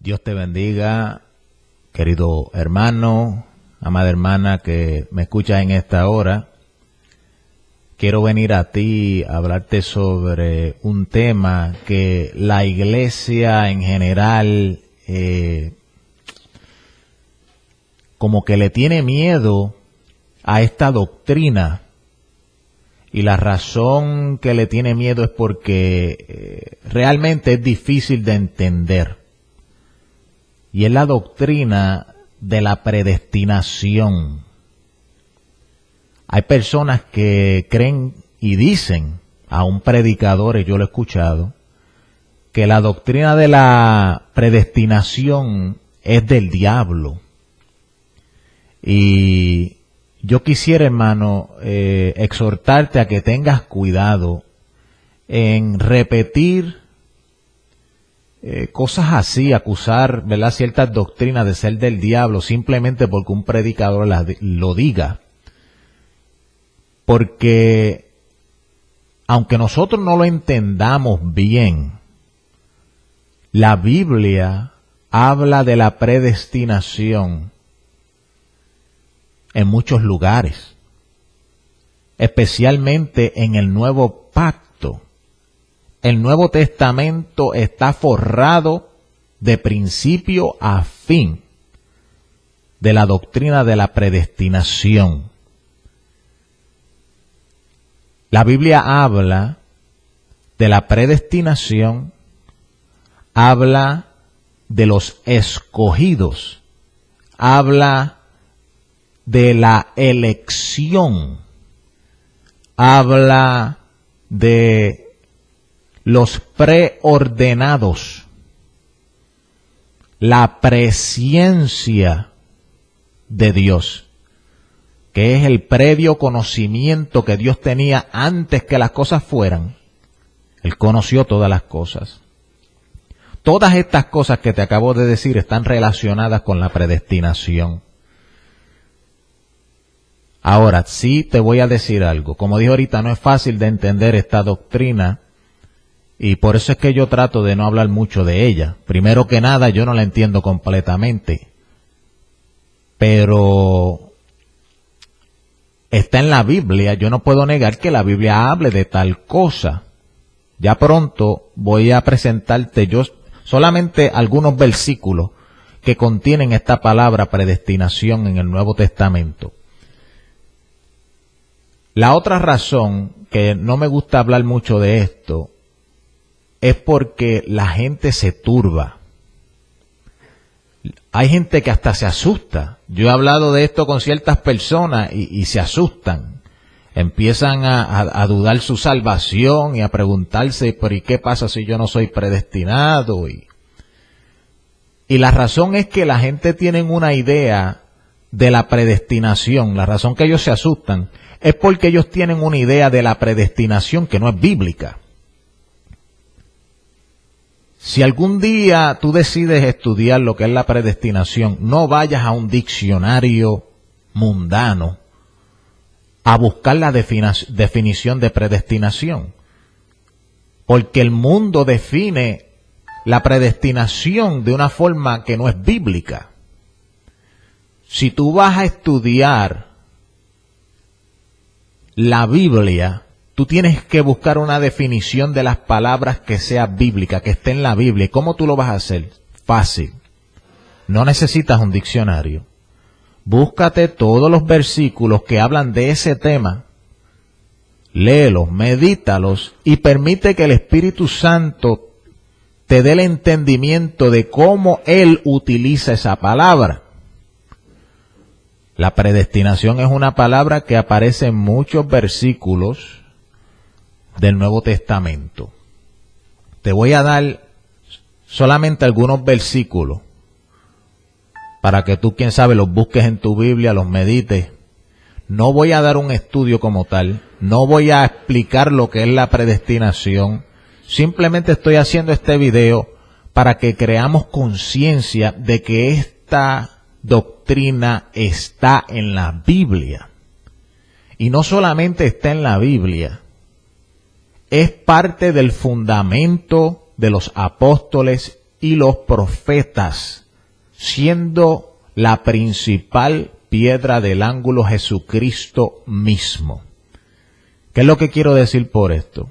Dios te bendiga, querido hermano, amada hermana que me escuchas en esta hora. Quiero venir a ti a hablarte sobre un tema que la iglesia en general como que le tiene miedo a esta doctrina. Y la razón que le tiene miedo es porque realmente es difícil de entender. Y es la doctrina de la predestinación. Hay personas que creen y dicen, aún predicadores, yo lo he escuchado, que la doctrina de la predestinación es del diablo. Y yo quisiera, hermano, exhortarte a que tengas cuidado en repetir cosas así, acusar, ¿verdad?, ciertas doctrinas de ser del diablo simplemente porque un predicador lo diga. Porque aunque nosotros no lo entendamos bien, la Biblia habla de la predestinación en muchos lugares, especialmente en el Nuevo Pacto. El Nuevo Testamento está forrado de principio a fin de la doctrina de la predestinación. La Biblia habla de la predestinación, habla de los escogidos, habla de la elección, habla de los preordenados, la presciencia de Dios, que es el previo conocimiento que Dios tenía antes que las cosas fueran. Él conoció todas las cosas. Todas estas cosas que te acabo de decir están relacionadas con la predestinación. Ahora, sí te voy a decir algo. Como dije ahorita, no es fácil de entender esta doctrina y por eso es que yo trato de no hablar mucho de ella. Primero que nada, yo no la entiendo completamente, pero está en la Biblia. Yo no puedo negar que la Biblia hable de tal cosa. Ya pronto voy a presentarte yo solamente algunos versículos que contienen esta palabra predestinación en el Nuevo Testamento. La otra razón que no me gusta hablar mucho de esto es porque la gente se turba. Hay gente que hasta se asusta. Yo he hablado de esto con ciertas personas y se asustan. Empiezan a dudar su salvación y a preguntarse, ¿pero y qué pasa si yo no soy predestinado? Y la razón es que la gente tiene una idea de la predestinación. La razón que ellos se asustan es porque ellos tienen una idea de la predestinación que no es bíblica. Si algún día tú decides estudiar lo que es la predestinación, no vayas a un diccionario mundano a buscar la definición de predestinación. Porque el mundo define la predestinación de una forma que no es bíblica. Si tú vas a estudiar la Biblia, tú tienes que buscar una definición de las palabras que sea bíblica, que esté en la Biblia. ¿Y cómo tú lo vas a hacer? Fácil. No necesitas un diccionario. Búscate todos los versículos que hablan de ese tema. Léelos, medítalos y permite que el Espíritu Santo te dé el entendimiento de cómo Él utiliza esa palabra. La predestinación es una palabra que aparece en muchos versículos del Nuevo Testamento. Te voy a dar solamente algunos versículos para que tú, quién sabe, los busques en tu Biblia, los medites. No voy a dar un estudio como tal, no voy a explicar lo que es la predestinación. Simplemente estoy haciendo este video para que creamos conciencia de que esta doctrina está en la Biblia. Y no solamente está en la Biblia, es parte del fundamento de los apóstoles y los profetas, siendo la principal piedra del ángulo Jesucristo mismo. ¿Qué es lo que quiero decir por esto?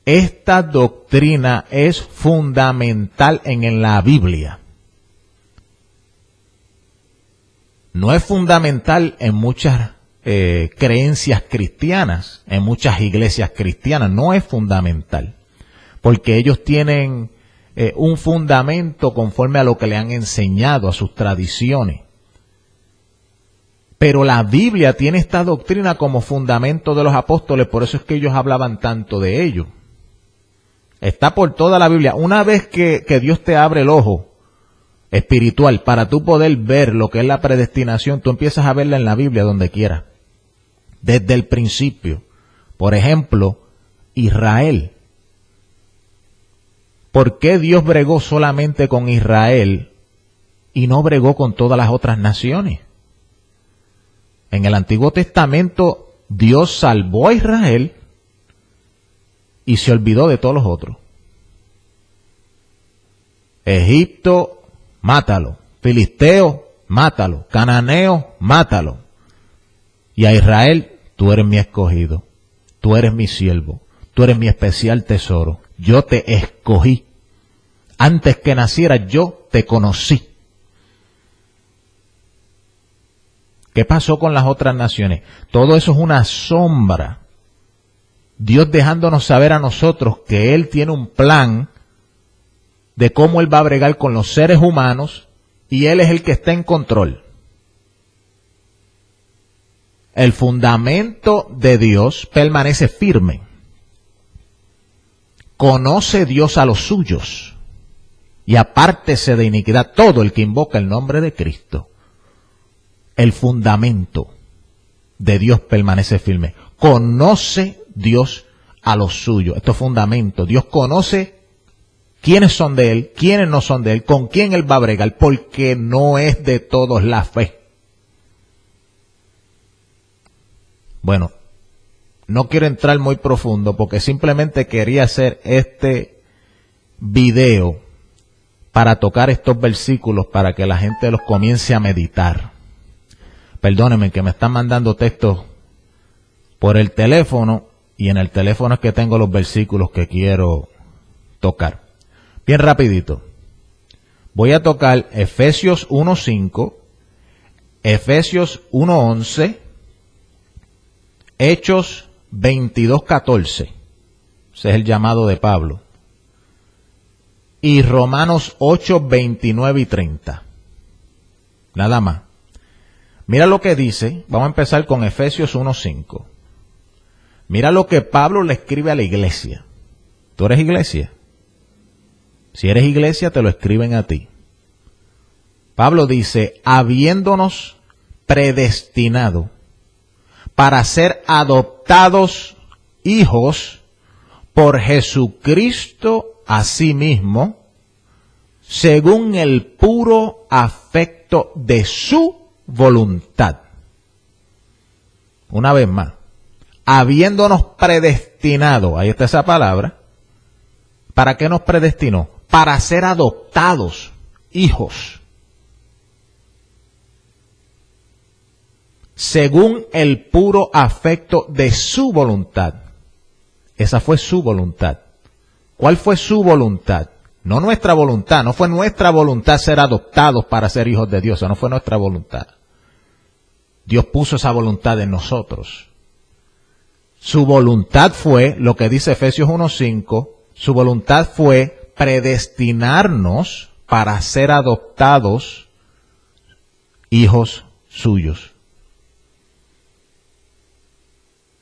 Esta doctrina es fundamental en la Biblia. No es fundamental en muchas creencias cristianas, en muchas iglesias cristianas, no es fundamental, porque ellos tienen un fundamento conforme a lo que le han enseñado, a sus tradiciones. Pero la Biblia tiene esta doctrina como fundamento de los apóstoles, por eso es que ellos hablaban tanto de ello. Está por toda la Biblia. Una vez que Dios te abre el ojo espiritual para tú poder ver lo que es la predestinación, tú empiezas a verla en la Biblia donde quieras. Desde el principio. Por ejemplo, Israel. ¿Por qué Dios bregó solamente con Israel y no bregó con todas las otras naciones? En el Antiguo Testamento, Dios salvó a Israel y se olvidó de todos los otros. Egipto, mátalo. Filisteo, mátalo. Cananeo, mátalo. Y a Israel, tú eres mi escogido. Tú eres mi siervo. Tú eres mi especial tesoro. Yo te escogí. Antes que nacieras, yo te conocí. ¿Qué pasó con las otras naciones? Todo eso es una sombra. Dios dejándonos saber a nosotros que Él tiene un plan de cómo Él va a bregar con los seres humanos y Él es el que está en control. El fundamento de Dios permanece firme. Conoce Dios a los suyos y apártese de iniquidad todo el que invoca el nombre de Cristo. El fundamento de Dios permanece firme. Conoce Dios a los suyos. Esto es fundamento. Dios conoce quiénes son de Él, quiénes no son de Él, con quién Él va a bregar, porque no es de todos la fe. Bueno, no quiero entrar muy profundo porque simplemente quería hacer este video para tocar estos versículos para que la gente los comience a meditar. Perdónenme que me están mandando textos por el teléfono y en el teléfono es que tengo los versículos que quiero tocar. Bien rapidito. Voy a tocar Efesios 1:5, Efesios 1:11, Hechos 22:14. Ese es el llamado de Pablo. Y Romanos 8:29 y 30. Nada más. Mira lo que dice. Vamos a empezar con Efesios 1:5. Mira lo que Pablo le escribe a la iglesia. ¿Tú eres iglesia? Si eres iglesia, te lo escriben a ti. Pablo dice, habiéndonos predestinado para ser adoptados hijos por Jesucristo a sí mismo, según el puro afecto de su voluntad. Una vez más, habiéndonos predestinado, ahí está esa palabra. ¿Para qué nos predestinó? Para ser adoptados hijos. Según el puro afecto de su voluntad. Esa fue su voluntad. ¿Cuál fue su voluntad? No nuestra voluntad. No fue nuestra voluntad ser adoptados para ser hijos de Dios. Eso no fue nuestra voluntad. Dios puso esa voluntad en nosotros. Su voluntad fue, lo que dice Efesios 1:5, su voluntad fue predestinarnos para ser adoptados hijos suyos.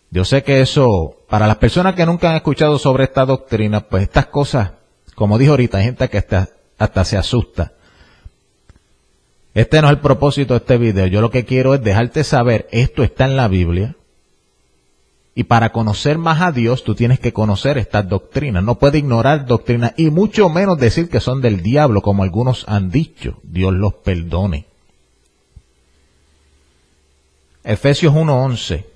Yo sé que eso, para las personas que nunca han escuchado sobre esta doctrina, pues estas cosas, como dijo ahorita, hay gente que hasta se asusta. Este no es el propósito de este video. Yo lo que quiero es dejarte saber, esto está en la Biblia. Y para conocer más a Dios, tú tienes que conocer estas doctrinas. No puedes ignorar doctrinas y mucho menos decir que son del diablo, como algunos han dicho. Dios los perdone. Efesios 1:11.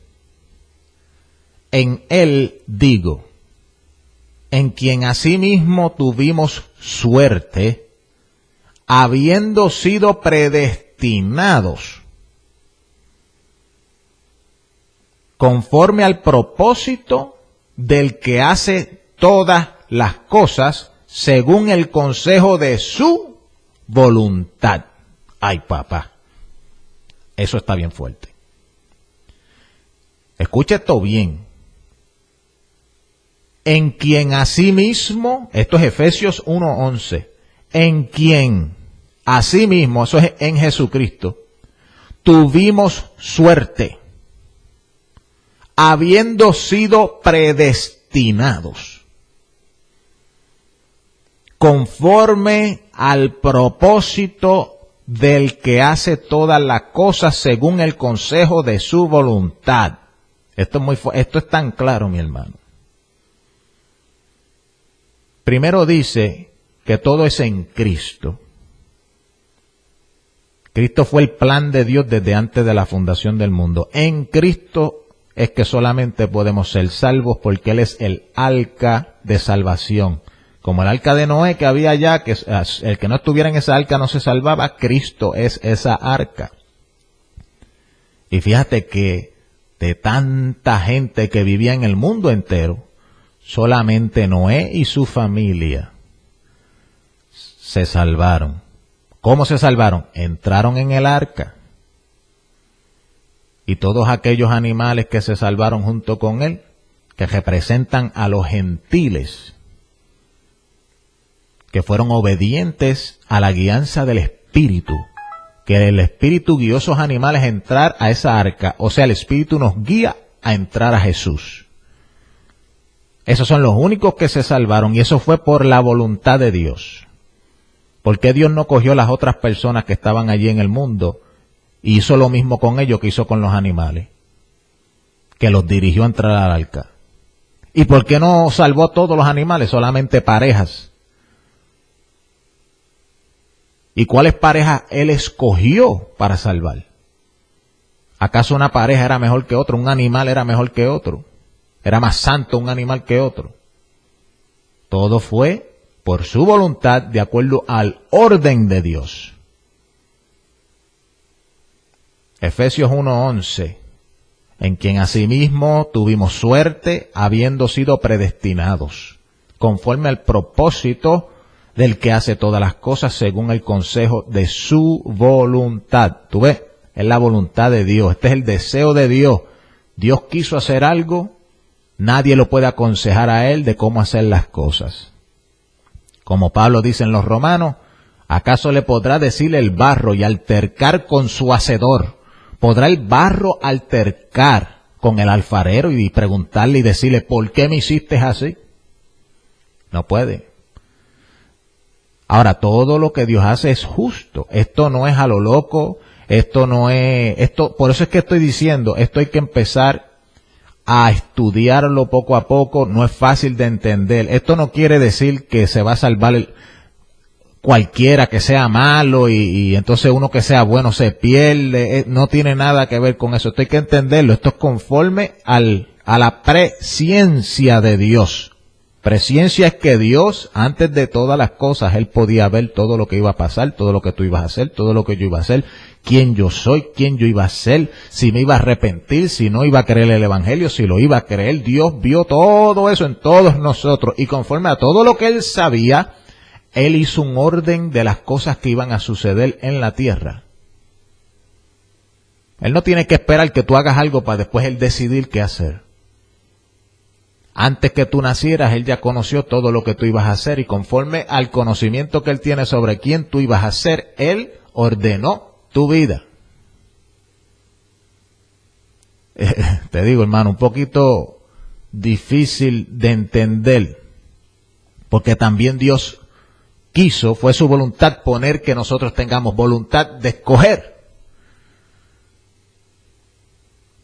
En él digo, en quien asimismo tuvimos suerte, habiendo sido predestinados conforme al propósito del que hace todas las cosas según el consejo de su voluntad. Ay, papá, eso está bien fuerte. Escucha esto bien. En quien asimismo, esto es Efesios 1:11, en quien asimismo, eso es en Jesucristo, tuvimos suerte, habiendo sido predestinados, conforme al propósito del que hace todas las cosas según el consejo de su voluntad. Esto es tan claro, mi hermano. Primero dice que todo es en Cristo. Cristo fue el plan de Dios desde antes de la fundación del mundo. En Cristo es que solamente podemos ser salvos porque Él es el arca de salvación. Como el arca de Noé que había allá, que el que no estuviera en esa arca no se salvaba, Cristo es esa arca. Y fíjate que de tanta gente que vivía en el mundo entero, solamente Noé y su familia se salvaron. ¿Cómo se salvaron? Entraron en el arca. Y todos aquellos animales que se salvaron junto con él, que representan a los gentiles, que fueron obedientes a la guianza del Espíritu, que el Espíritu guió a esos animales a entrar a esa arca, o sea, el Espíritu nos guía a entrar a Jesús. Esos son los únicos que se salvaron y eso fue por la voluntad de Dios. ¿Por qué Dios no cogió las otras personas que estaban allí en el mundo y hizo lo mismo con ellos que hizo con los animales? Que los dirigió a entrar al arca. ¿Y por qué no salvó a todos los animales, solamente parejas? ¿Y cuáles parejas Él escogió para salvar? ¿Acaso una pareja era mejor que otra? ¿Un animal era mejor que otro? ¿Era más santo un animal que otro? Todo fue por su voluntad, de acuerdo al orden de Dios. Efesios 1:11, en quien asimismo tuvimos suerte, habiendo sido predestinados, conforme al propósito del que hace todas las cosas según el consejo de su voluntad. ¿Tú ves? Es la voluntad de Dios. Este es el deseo de Dios. Dios quiso hacer algo, nadie lo puede aconsejar a Él de cómo hacer las cosas. Como Pablo dice en los Romanos, ¿acaso le podrá decir el barro y altercar con su hacedor? ¿Podrá el barro altercar con el alfarero y preguntarle y decirle, ¿por qué me hiciste así? No puede. Ahora, todo lo que Dios hace es justo. Esto no es a lo loco, por eso es que estoy diciendo, esto hay que empezar a estudiarlo poco a poco, no es fácil de entender. Esto no quiere decir que se va a salvar cualquiera que sea malo y entonces uno que sea bueno se pierde, no tiene nada que ver con eso. Esto hay que entenderlo, esto es conforme a la presciencia de Dios. Presciencia es que Dios, antes de todas las cosas, Él podía ver todo lo que iba a pasar, todo lo que tú ibas a hacer, todo lo que yo iba a hacer, quién yo soy, quién yo iba a ser, si me iba a arrepentir, si no iba a creer el Evangelio, si lo iba a creer. Dios vio todo eso en todos nosotros y conforme a todo lo que Él sabía, Él hizo un orden de las cosas que iban a suceder en la tierra. Él no tiene que esperar que tú hagas algo para después Él decidir qué hacer. Antes que tú nacieras, Él ya conoció todo lo que tú ibas a hacer y conforme al conocimiento que Él tiene sobre quién tú ibas a ser, Él ordenó tu vida. Te digo, hermano, un poquito difícil de entender, porque también Dios quiso, fue su voluntad poner que nosotros tengamos voluntad de escoger.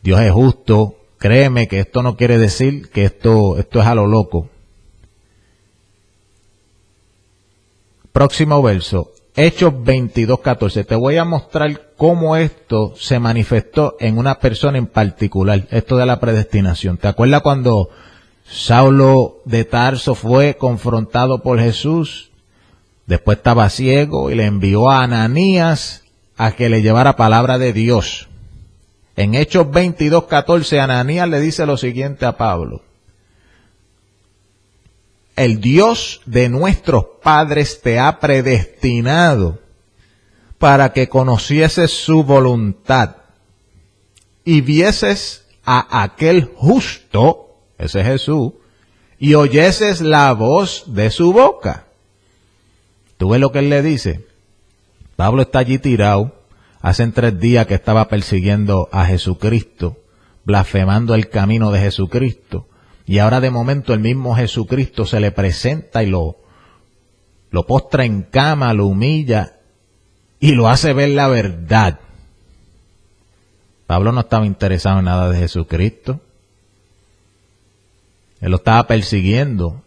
Dios es justo. Créeme que esto no quiere decir que esto es a lo loco. Próximo verso, Hechos 22:14. Te voy a mostrar cómo esto se manifestó en una persona en particular, esto de la predestinación. ¿Te acuerdas cuando Saulo de Tarso fue confrontado por Jesús, después estaba ciego y le envió a Ananías a que le llevara palabra de Dios. En Hechos 22:14, Ananías le dice lo siguiente a Pablo: el Dios de nuestros padres te ha predestinado para que conocieses su voluntad y vieses a aquel justo, ese es Jesús, y oyeses la voz de su boca. ¿Tú ves lo que él le dice? Pablo está allí tirado. Hace 3 días que estaba persiguiendo a Jesucristo, blasfemando el camino de Jesucristo. Y ahora de momento el mismo Jesucristo se le presenta y lo postra en cama, lo humilla y lo hace ver la verdad. Pablo no estaba interesado en nada de Jesucristo. Él lo estaba persiguiendo.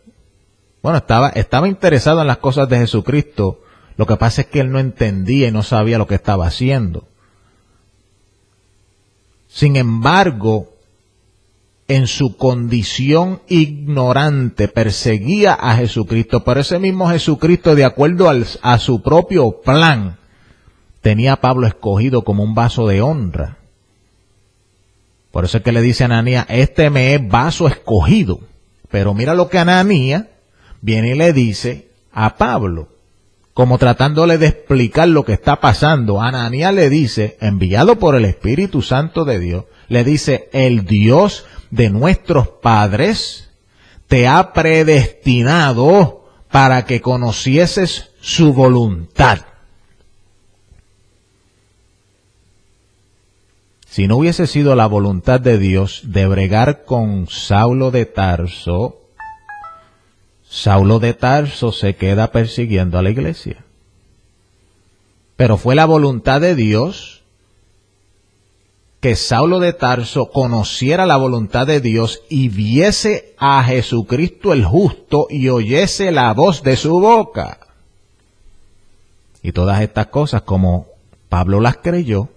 Bueno, estaba interesado en las cosas de Jesucristo. Lo que pasa es que él no entendía y no sabía lo que estaba haciendo. Sin embargo, en su condición ignorante perseguía a Jesucristo, pero ese mismo Jesucristo, de acuerdo a su propio plan, tenía a Pablo escogido como un vaso de honra. Por eso es que le dice a Ananías: este me es vaso escogido. Pero mira lo que Ananías viene y le dice a Pablo, como tratándole de explicar lo que está pasando. Ananías le dice, enviado por el Espíritu Santo de Dios, le dice: el Dios de nuestros padres te ha predestinado para que conocieses su voluntad. Si no hubiese sido la voluntad de Dios de bregar con Saulo de Tarso, Saulo de Tarso se queda persiguiendo a la iglesia. Pero fue la voluntad de Dios que Saulo de Tarso conociera la voluntad de Dios y viese a Jesucristo el justo y oyese la voz de su boca. Y todas estas cosas, como Pablo las creyó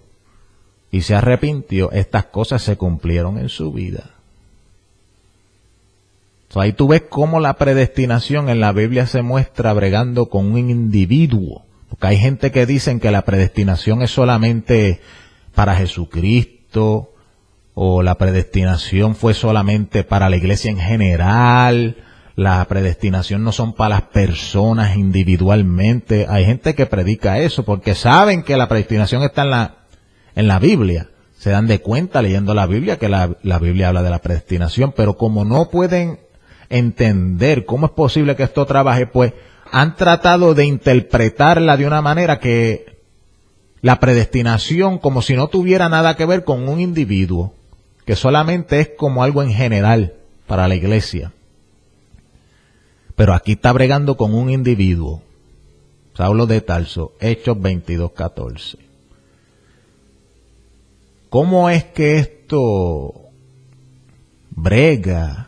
y se arrepintió, estas cosas se cumplieron en su vida. Ahí tú ves cómo la predestinación en la Biblia se muestra bregando con un individuo. Porque hay gente que dicen que la predestinación es solamente para Jesucristo, o la predestinación fue solamente para la iglesia en general. La predestinación no son para las personas individualmente. Hay gente que predica eso porque saben que la predestinación está en la Biblia. Se dan de cuenta leyendo la Biblia que la Biblia habla de la predestinación, pero como no pueden entender cómo es posible que esto trabaje, pues han tratado de interpretarla de una manera que la predestinación como si no tuviera nada que ver con un individuo, que solamente es como algo en general para la iglesia. Pero aquí está bregando con un individuo. Saulo de Tarso, Hechos 22:14. ¿Cómo es que esto brega?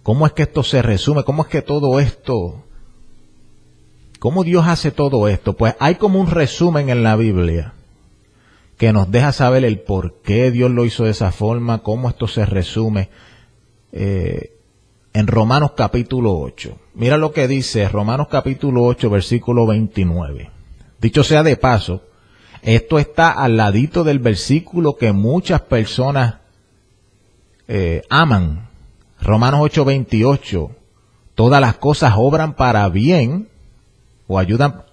¿Cómo es que esto se resume? ¿Cómo es que todo esto, cómo Dios hace todo esto? Pues hay como un resumen en la Biblia que nos deja saber el por qué Dios lo hizo de esa forma, cómo esto se resume en Romanos capítulo 8. Mira lo que dice Romanos capítulo 8, versículo 29. Dicho sea de paso, esto está al ladito del versículo que muchas personas aman. Romanos 8:28, todas las cosas obran para bien, o ayudan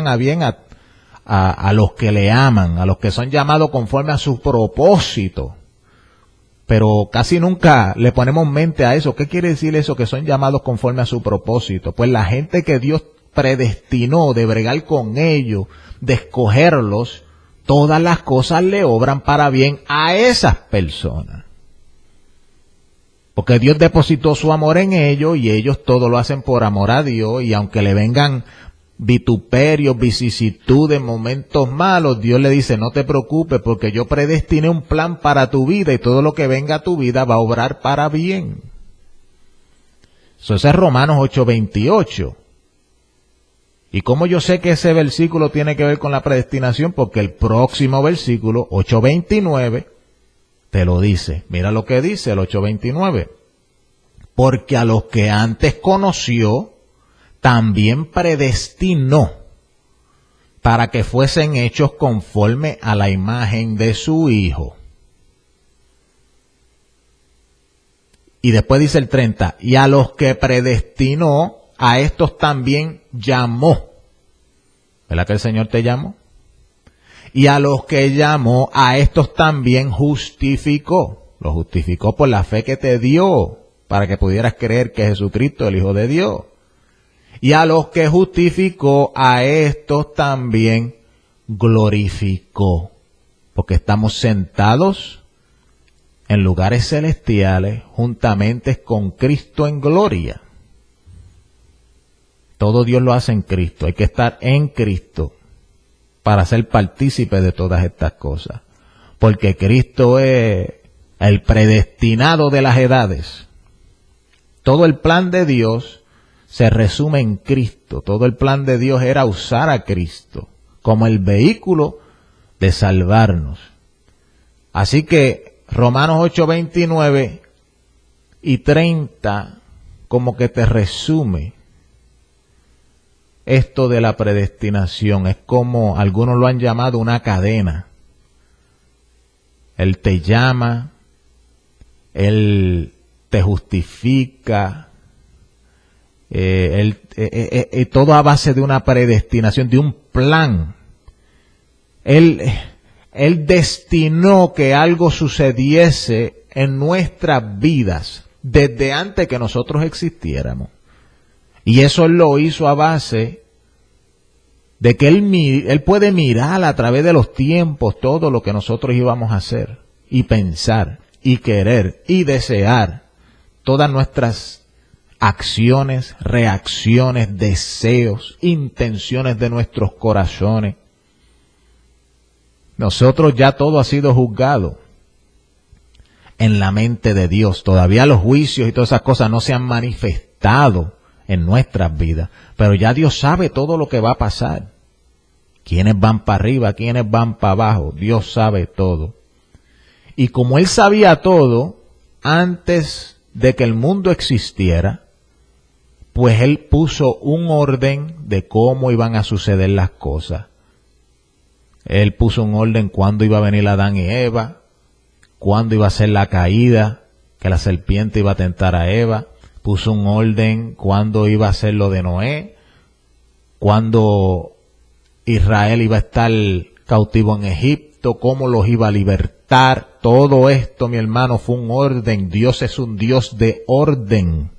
a bien a los que le aman, a los que son llamados conforme a su propósito. Pero casi nunca le ponemos mente a eso. ¿Qué quiere decir eso, que son llamados conforme a su propósito? Pues la gente que Dios predestinó de bregar con ellos, de escogerlos, todas las cosas le obran para bien a esas personas. Porque Dios depositó su amor en ellos y ellos todo lo hacen por amor a Dios, y aunque le vengan vituperios, vicisitudes, momentos malos, Dios le dice: no te preocupes porque yo predestiné un plan para tu vida y todo lo que venga a tu vida va a obrar para bien. Eso es Romanos 8:28. ¿Y cómo yo sé que ese versículo tiene que ver con la predestinación? Porque el próximo versículo, 8:29, te lo dice. Mira lo que dice el 8:29. Porque a los que antes conoció, también predestinó para que fuesen hechos conforme a la imagen de su Hijo. Y después dice el 30, y a los que predestinó, a estos también llamó. ¿Verdad que el Señor te llamó? Y a los que llamó, a estos también justificó. Los justificó por la fe que te dio, para que pudieras creer que Jesucristo es el Hijo de Dios. Y a los que justificó, a estos también glorificó. Porque estamos sentados en lugares celestiales juntamente con Cristo en gloria. Todo Dios lo hace en Cristo. Hay que estar en Cristo para ser partícipe de todas estas cosas. Porque Cristo es el predestinado de las edades. Todo el plan de Dios se resume en Cristo. Todo el plan de Dios era usar a Cristo como el vehículo de salvarnos. Así que Romanos 8:29 y 30 como que te resume esto de la predestinación. Es como algunos lo han llamado una cadena. Él te llama, Él te justifica, todo a base de una predestinación, de un plan. Él destinó que algo sucediese en nuestras vidas desde antes que nosotros existiéramos. Y eso Él lo hizo a base de que Él puede mirar a través de los tiempos todo lo que nosotros íbamos a hacer y pensar y querer y desear. Todas nuestras acciones, reacciones, deseos, intenciones de nuestros corazones. Nosotros ya todo ha sido juzgado en la mente de Dios. Todavía los juicios y todas esas cosas no se han manifestado en nuestras vidas, pero ya Dios sabe todo lo que va a pasar. Quiénes van para arriba, quiénes van para abajo, Dios sabe todo. Y como Él sabía todo antes de que el mundo existiera, pues Él puso un orden de cómo iban a suceder las cosas. Él puso un orden cuándo iba a venir Adán y Eva, cuándo iba a ser la caída, que la serpiente iba a tentar a Eva. Puso un orden cuándo iba a ser lo de Noé, cuándo Israel iba a estar cautivo en Egipto, cómo los iba a libertar. Todo esto, mi hermano, fue un orden. Dios es un Dios de orden.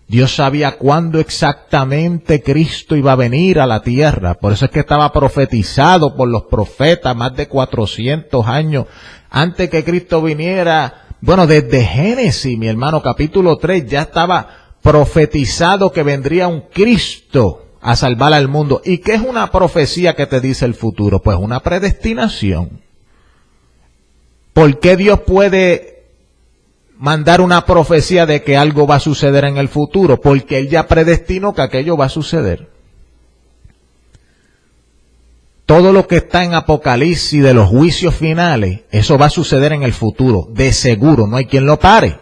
Dios sabía cuándo exactamente Cristo iba a venir a la tierra. Por eso es que estaba profetizado por los profetas más de 400 años antes que Cristo viniera. Bueno, desde Génesis, mi hermano, capítulo 3, ya estaba profetizado que vendría un Cristo a salvar al mundo. ¿Y qué es una profecía que te dice el futuro? Pues una predestinación. ¿Por qué Dios puede mandar una profecía de que algo va a suceder en el futuro? Porque Él ya predestinó que aquello va a suceder. Todo lo que está en Apocalipsis de los juicios finales, eso va a suceder en el futuro, de seguro, no hay quien lo pare.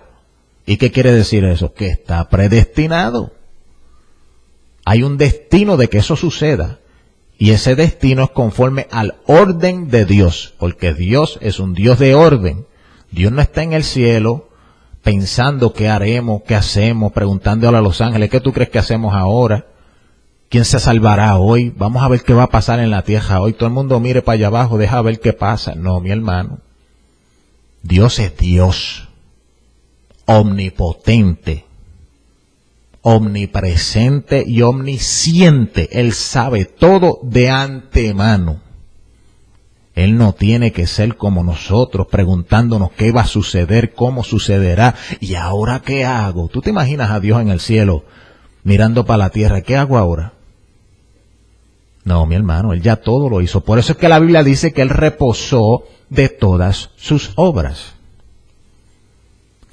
¿Y qué quiere decir eso? Que está predestinado. Hay un destino de que eso suceda. Y ese destino es conforme al orden de Dios, porque Dios es un Dios de orden. Dios no está en el cielo pensando qué haremos, qué hacemos, preguntándole a los ángeles, ¿qué tú crees que hacemos ahora? ¿Quién se salvará hoy? Vamos a ver qué va a pasar en la tierra hoy. Todo el mundo mire para allá abajo, deja ver qué pasa. No, mi hermano. Dios es Dios. Omnipotente. Omnipresente y omnisciente. Él sabe todo de antemano. Él no tiene que ser como nosotros, preguntándonos qué va a suceder, cómo sucederá. ¿Y ahora qué hago? ¿Tú te imaginas a Dios en el cielo mirando para la tierra? ¿Qué hago ahora? No, mi hermano, Él ya todo lo hizo. Por eso es que la Biblia dice que Él reposó de todas sus obras.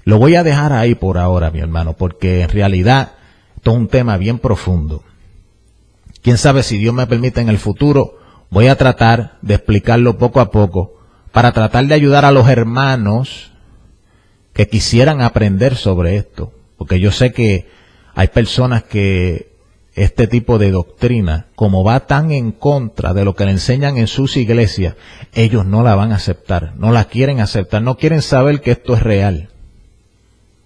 Lo voy a dejar ahí por ahora, mi hermano, porque en realidad esto es un tema bien profundo. Quién sabe si Dios me permite en el futuro, voy a tratar de explicarlo poco a poco, para tratar de ayudar a los hermanos que quisieran aprender sobre esto. Porque yo sé que hay personas que este tipo de doctrina, como va tan en contra de lo que le enseñan en sus iglesias, ellos no la van a aceptar, no la quieren aceptar, no quieren saber que esto es real.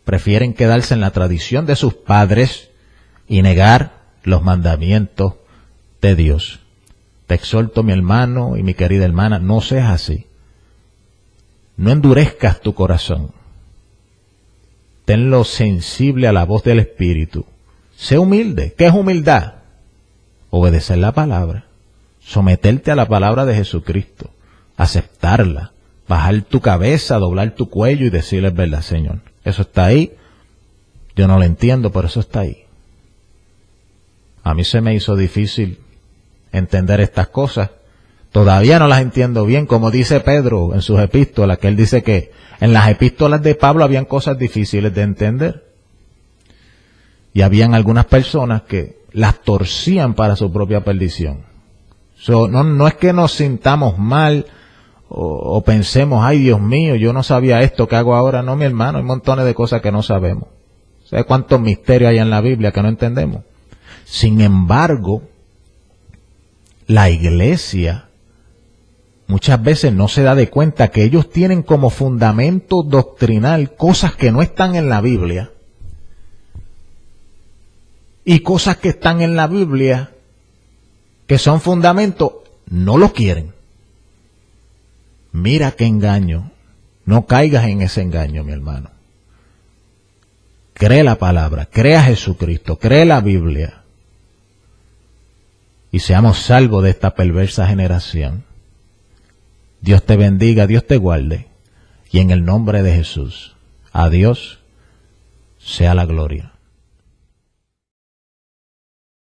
Prefieren quedarse en la tradición de sus padres y negar los mandamientos de Dios. Te exhorto, mi hermano y mi querida hermana, no seas así. No endurezcas tu corazón. Tenlo sensible a la voz del Espíritu. Sé humilde. ¿Qué es humildad? Obedecer la palabra. Someterte a la palabra de Jesucristo. Aceptarla. Bajar tu cabeza, doblar tu cuello y decirle verdad, Señor. Eso está ahí. Yo no lo entiendo, pero eso está ahí. A mí se me hizo difícil entender estas cosas. Todavía no las entiendo bien, como dice Pedro en sus epístolas, que él dice que en las epístolas de Pablo habían cosas difíciles de entender. Y habían algunas personas que las torcían para su propia perdición. No es que nos sintamos mal o pensemos, ay Dios mío, yo no sabía esto, ¿qué hago ahora? No, mi hermano, hay montones de cosas que no sabemos. ¿Sabes cuántos misterios hay en la Biblia que no entendemos? Sin embargo, la iglesia muchas veces no se da de cuenta que ellos tienen como fundamento doctrinal cosas que no están en la Biblia y cosas que están en la Biblia que son fundamentos, no lo quieren. Mira qué engaño. No caigas en ese engaño, mi hermano. Cree la palabra, cree a Jesucristo, cree la Biblia y seamos salvos de esta perversa generación. Dios te bendiga, Dios te guarde y en el nombre de Jesús, a Dios sea la gloria.